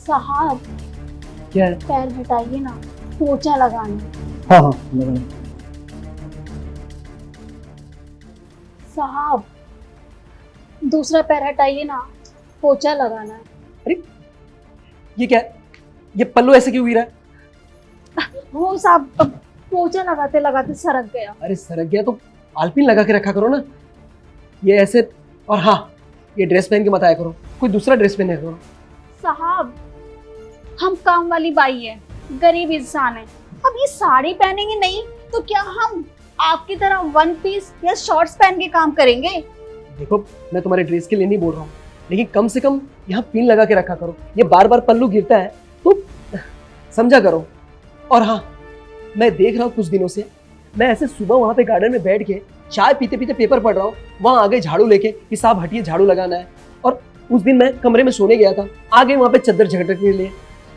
साहब क्या है? पैर हटाइए ना, पोछा लगाना। हाँ हाँ लगाना। साहब दूसरा पैर हटाइए ना, पोछा लगाना है। अरे ये क्या है? ये पल्लू ऐसे क्यों गिरा है? वो साहब पोछा लगाते लगाते सरक गया। अरे सरक गया तो आलपिन लगा के रखा करो ना। ये ऐसे, और हाँ ये ड्रेस पहन के मत आया करो, कोई दूसरा ड्रेस पहने करो। साहब हम काम वाली बाई है, गरीब इंसान है, अब ये साड़ी पहनेंगे नहीं तो क्या हम आपकी तरह वन पीस या शॉर्ट्स पहन के काम करेंगे? देखो मैं तुम्हारे ड्रेस के लिए नहीं बोल रहा हूँ, लेकिन कम से कम यहाँ पिन लगा के रखा करो। ये बार बार पल्लू गिरता है तो समझा करो। और हाँ मैं देख रहा हूँ कुछ दिनों से, मैं ऐसे सुबह वहाँ पे गार्डन में बैठ के चाय पीते पीते पेपर पढ़ रहा हूँ, वहाँ आगे झाड़ू लेके कि साहब हटिए झाड़ू लगाना है। और उस दिन मैं कमरे में सोने गया था, आगे वहाँ पे चद्दर झगड़ने के लिए।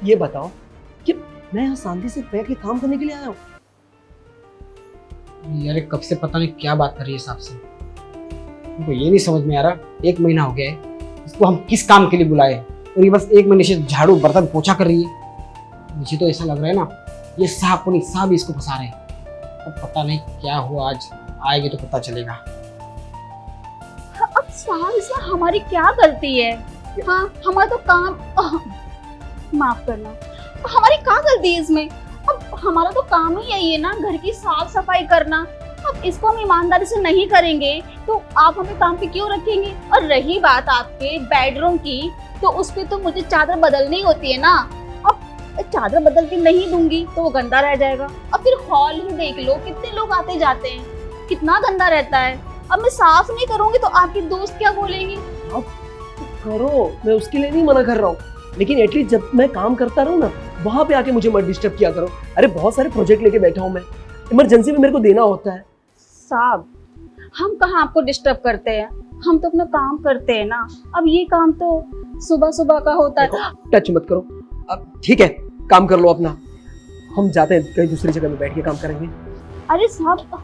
ये बताओ कि मैं यहाँ शांति से बैठ के काम करने के लिए आया हूँ। यार कब से पता नहीं क्या बात कर रही है साहब से, मुझको ये नहीं समझ में आ रहा। 1 महीना हो गया है, इसको हम किस काम के लिए बुलाए और ये बस 1 महीने से झाड़ू बर्तन पोछा कर रही है। मुझे तो ऐसा लग रहा है ना ये साहब को नहीं साहब इसको फंसा रहे हैं। अब पता नहीं क्या हुआ, आज आएगी तो पता चलेगा। अब साहब इसमें हमारी क्या गलती है? हाँ हमारा तो काम माफ करना, हमारी क्या गलती है इसमें? अब हमारा तो काम ही यही है ना, घर की साफ सफाई करना। अब इसको हम ईमानदारी से नहीं करेंगे तो आप हमें काम पे क्यों रखेंगे? और रही बात आपके बेडरूम की, तो उस पे तो मुझे चादर बदलनी होती है ना। अब चादर बदल के नहीं दूंगी तो वो गंदा रह जाएगा। अब फिर हॉल ही देख लो, कितने लोग आते जाते हैं, कितना गंदा रहता है। अब मैं साफ नहीं करूंगी तो आपके दोस्त क्या बोलेंगे? अब करो, मैं उसके लिए नहीं मना कर रहा हूँ, लेकिन एटलीस्ट जब मैं काम करता रहूँ ना वहाँ पे आके मुझे मत डिस्टर्ब किया करो। अरे बहुत सारे प्रोजेक्ट लेके बैठा हूँ मैं, इमरजेंसी में मेरे को देना होता है। साहब हम कहाँ आपको डिस्टर्ब करते हैं, हम तो अपना काम करते हैं ना। अब ये काम तो सुबह सुबह का होता है। टच मत करो। अब ठीक है काम कर लो अपना, हम जाते हैं कहीं दूसरी जगह में बैठ के काम करेंगे। अरे साहब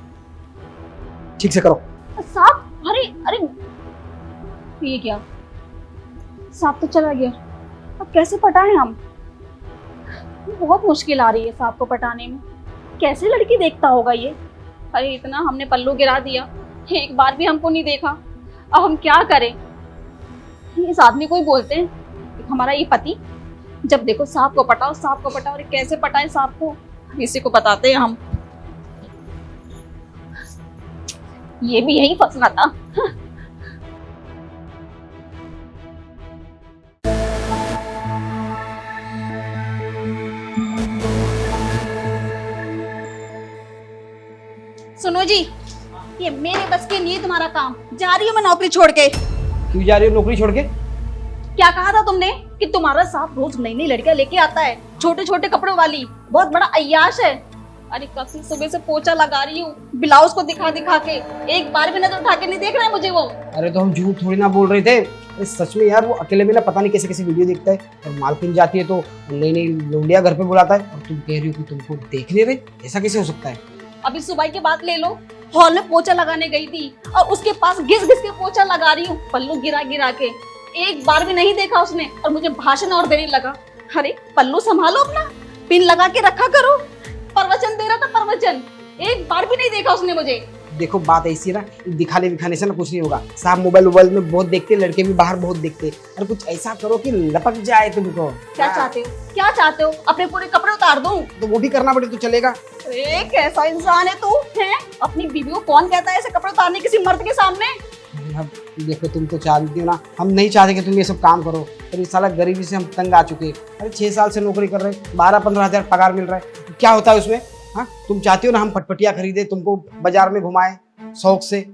ठीक से करो। साहब अरे अरे ये क्या, साहब तो चला गया, अब कैसे पटाएं हम? बहुत मुश्किल आ रही है साहब को पटाने में। कैसे लड़की देखता होगा ये? अरे इतना हमने पल्लू गिरा दिया, एक बार भी हमको नहीं देखा। अब हम क्या करें? इस आदमी को ही बोलते हैं, हमारा ये पति, जब देखो साहब को पटाओ साहब को पटाओ। अरे कैसे पटाएं साहब को, इसी को बताते हैं हम। ये भी यही फंसना था। सुनो जी, ये मेरे बस के लिए तुम्हारा काम, जा रही हूँ मैं नौकरी छोड़ के। क्यों जा रही हो नौकरी छोड़ के? क्या कहा था तुमने कि तुम्हारा साहब रोज नई नई लड़कियां लेके आता है, छोटे छोटे कपड़ों वाली, बहुत बड़ा अय्याश है। अरे कब से सुबह से पोछा लगा रही हूँ, ब्लाउज को दिखा दिखा के, एक बार भी नजर उठा के नहीं देख रहा है मुझे वो। अरे तो हम झूठ थोड़ी ना बोल रहे थे। अरे सच में यार वो अकेले में ना पता नहीं कैसे कैसे वीडियो देखता है, और मालकिन जाती है तो नई नई लौंडिया घर पे बुलाता है, और तुम कह रही हो कि तुमको देख ले रहे, ऐसा कैसे हो सकता है? अभी सुबह की बात ले लो, हॉल में पोछा लगाने गई थी और उसके पास घिस घिस के पोछा लगा रही हूँ, पल्लू गिरा गिरा के, एक बार भी नहीं देखा उसने, और मुझे भाषण और देने लगा। अरे पल्लू संभालो अपना, पिन लगा के रखा करो। प्रवचन दे रहा था प्रवचन, एक बार भी नहीं देखा उसने मुझे। देखो बात ऐसी है ना, दिखाने दिखाने से ना कुछ नहीं होगा। साहब मोबाइल में बहुत देखते, लड़के भी बाहर बहुत देखते। अरे कुछ ऐसा करो कि लपक जाए तुमको। क्या चाहते हो, क्या चाहते हो? अपने पूरे कपड़े उतार दूं? तो वो भी करना पड़े तो चलेगा। अरे कैसा इंसान है तू, हैं? अपनी बीवी को कौन कहता है ऐसे कपड़े उतारने किसी मर्द के सामने? अब देखो तुम तो चाहती हो ना, हम नहीं चाहते कि तुम ये सब काम करो, पर ये साला गरीबी से हम तंग आ चुके हैं। अरे 6 साल से नौकरी कर रहे हैं, 12-15 हज़ार पगार मिल रहा है, तो क्या होता है उसमें? हाँ तुम चाहती हो ना हम पटपटिया खरीदे, तुमको बाजार में घुमाए शौक से,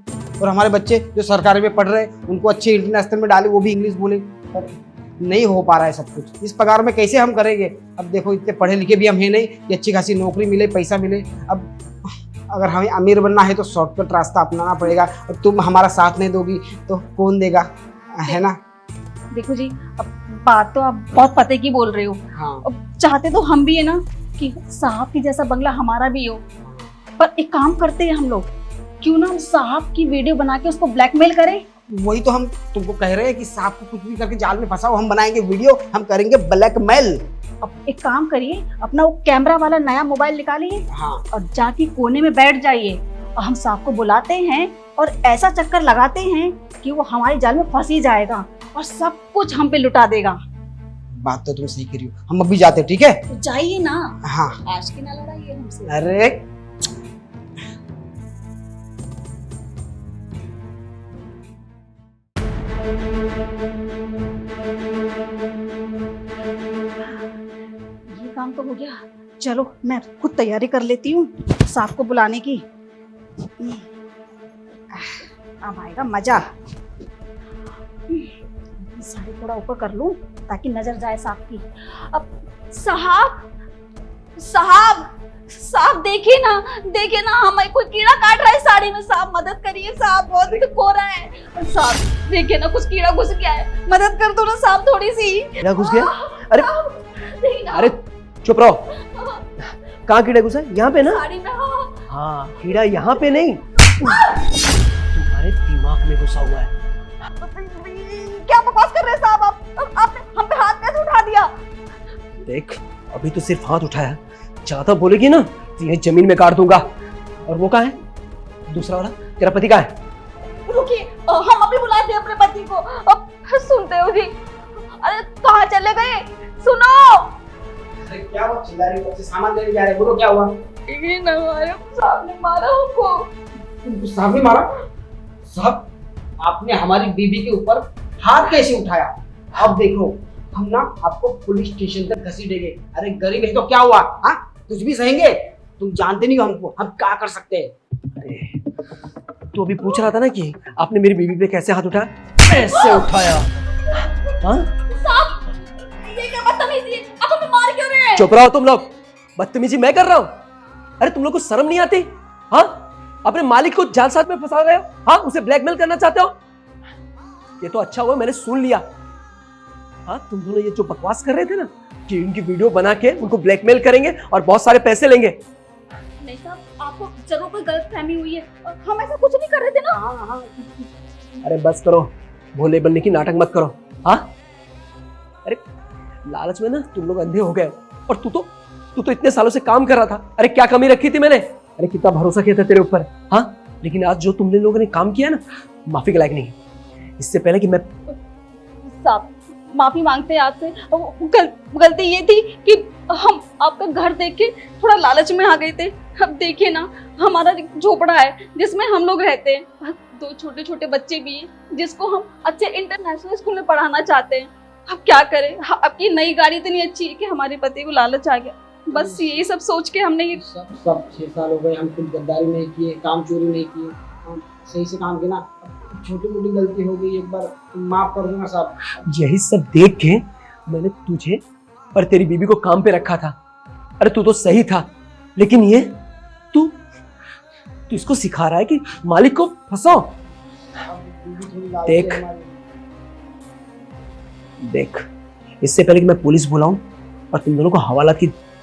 और हमारे बच्चे जो सरकारी में पढ़ रहे हैं उनको अच्छे इंटरनेशनल में डाले, वो भी इंग्लिश बोले, पर नहीं हो पा रहा है सब कुछ। इस पगार में कैसे हम करेंगे? अब देखो इतने पढ़े लिखे भी हम हैं नहीं कि अच्छी खासी नौकरी मिले, पैसा मिले। अब अगर हमें अमीर बनना है तो शॉर्टकट रास्ता अपनाना पड़ेगा, और तुम हमारा साथ नहीं दोगी तो कौन देगा, है ना? देखो जी, अब बात तो आप बहुत पते की बोल रहे हो। हाँ अब चाहते तो हम भी है ना कि साहब की जैसा बंगला हमारा भी हो, पर एक काम करते हैं हम लोग, क्यों ना हम साहब की वीडियो बना के उसको ब्लैकमेल करें वही तो हम तुमको कह रहे हैं कि साहब को कुछ भी करके जाल में फंसाओ, हम बनाएंगे वीडियो, हम करेंगे ब्लैकमेल। अब एक काम करिए, अपना वो कैमरा वाला नया मोबाइल निकालिए हाँ और जाके कोने में बैठ जाइए और हम साहब को बुलाते हैं और ऐसा चक्कर लगाते हैं कि वो हमारे जाल में फंस ही जाएगा और सब कुछ हम पे लुटा देगा। बात तो तुम सही करी हो, हम अभी जाते हैं, ठीक है? तो जाइए ना, हाँ। आज की ना लड़ाइए हमसे। अरे ये काम तो हो गया, चलो मैं खुद तैयारी कर लेती हूँ साहब को बुलाने की। अब आएगा मजा। साड़ी थोड़ा ऊपर कर लूं ताकि नजर जाए साहब की। अब साहब साहब साहब देखिए ना हमें कोई कीड़ा काट रहा है साड़ी में। साहब मदद करिए, साहब बहुत हो रहा है। साहब देखिए ना, कुछ कीड़ा घुस गया है, मदद कर दो ना साहब थोड़ी सी। कीड़ा घुस गया? अरे नहीं ना। अरे चुप रहो, कहाँ कीड़ा घुसा? यहाँ पे ना? साड़ी में। हाँ, कीड़ा यहाँ पे नहीं, तुम्हारे दिमाग में घुसा हुआ है। क्या बकवास कर रहे हैं साहब आप? आपने हम पे हाथ कैसे उठा दिया? देख, अभी तो सिर्फ हाथ उठाया, ज्यादा बोलेगी ना तो ये जमीन में काट दूंगा। और वो कहाँ है दूसरा वाला, तेरा पति कहाँ है? रुकिए, हम अभी बुलाते हैं अपने पति को। अब सुनते हो जी? अरे कहाँ चले गए? सुनो। अरे क्या हुआ, चिल्ला रही हो? सामान लेने जा रहे हैं, बोलो क्या हुआ? ये ना हमारे साहब ने मारा हमको। तुमको साहब ने मारा? साहब, आपने हमारी बीबी के ऊपर हाथ कैसे उठाया? अब देखो, हम ना आपको पुलिस स्टेशन तक घसीटेंगे। अरे गरीब है तो क्या हुआ? हाँ, कुछ भी सहेंगे। तुम जानते नहीं हो हमको, हम क्या कर सकते हैं। अरे तू अभी पूछ रहा था ना कि आपने मेरी बीवी पे कैसे हाथ उठाया? कैसे उठाया? हाँ, साहब ये क्या बदतमीजी है? आप हमें मार क्यों रहे हैं? चुप रहो तुम लोग, बदतमीजी मैं कर रहा हूँ? अरे तुम लोग को शर्म नहीं आती? हाँ, अपने मालिक को जालसाज में फंसा रहे हो? हाँ, उसे ब्लैकमेल करना चाहते हो? ये तो अच्छा हुआ मैंने सुन लिया। हाँ, तुम दोनों ये जो बकवास कर रहे थे ना कि इनकी वीडियो बना के उनको ब्लैकमेल करेंगे और बहुत सारे पैसे लेंगे। नहीं साहब, आपको जरूर कोई गलतफहमी हुई है, हम ऐसा कुछ नहीं कर रहे थे ना। हाँ, अरे बस करो, भोले बनने की नाटक मत करो। हाँ, अरे लालच में ना तुम लोग अंधे हो गए। और तू तो इतने सालों से काम कर रहा था। अरे क्या कमी रखी थी मैंने? अरे कितना भरोसा किया था तेरे ऊपर। हाँ, लेकिन आज जो तुम लोगों ने काम किया ना, माफी के लायक नहीं। इससे पहले कि मैं साहब माफी मांगते हैं आपसे। गलती ये थी कि हम आपका घर देख के थोड़ा लालच में आ गए थे। अब देखिए ना, हमारा झोपड़ा है जिसमें हम लोग रहते हैं, 2 छोटे छोटे बच्चे भी हैं जिसको हम अच्छे इंटरनेशनल स्कूल में पढ़ाना चाहते हैं। अब क्या करें, आपकी नई गाड़ी इतनी अच्छी है कि हमारे पति को लालच आ गया। बस यही सब सोच के हमने ये सब 6 साल हो गए, हम कुछ गद्दारी नहीं किए, काम चोरी नहीं किए, हम सही से काम किया ना। छोटी मोटी गलती हो गई, एक बार माफ कर देना साहब। यही सब देख के मैंने तुझे और तेरी बीबी को काम पे रखा था। अरे तू तो सही था, लेकिन ये तू इसको सिखा रहा है कि मालिक को फंसाओ। देख, इससे पहले कि मैं पुलिस बुलाऊं और तुम दोनों को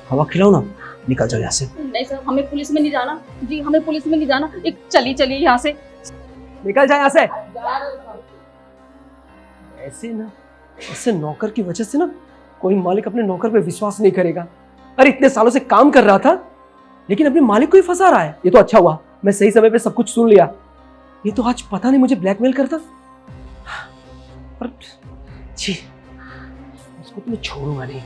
हवा खिलाऊं ना, निकल जाओ यहाँ से। नहीं सर, हमें पुलिस में नहीं जाना जी, हमें पुलिस में नहीं जाना। एक चलिए यहाँ से, निकल जाए यहाँ से। ऐसे नौकर की वजह से ना कोई मालिक अपने नौकर पे विश्वास नहीं करेगा। अरे इतने सालों से काम कर रहा था लेकिन अपने मालिक को ही फंसा रहा है। ये तो अच्छा हुआ मैं सही समय पे सब कुछ सुन लिया। ये तो आज पता नहीं मुझे ब्लैकमेल करता। और छी, उसको तो मैं छोड़ूंगा नहीं।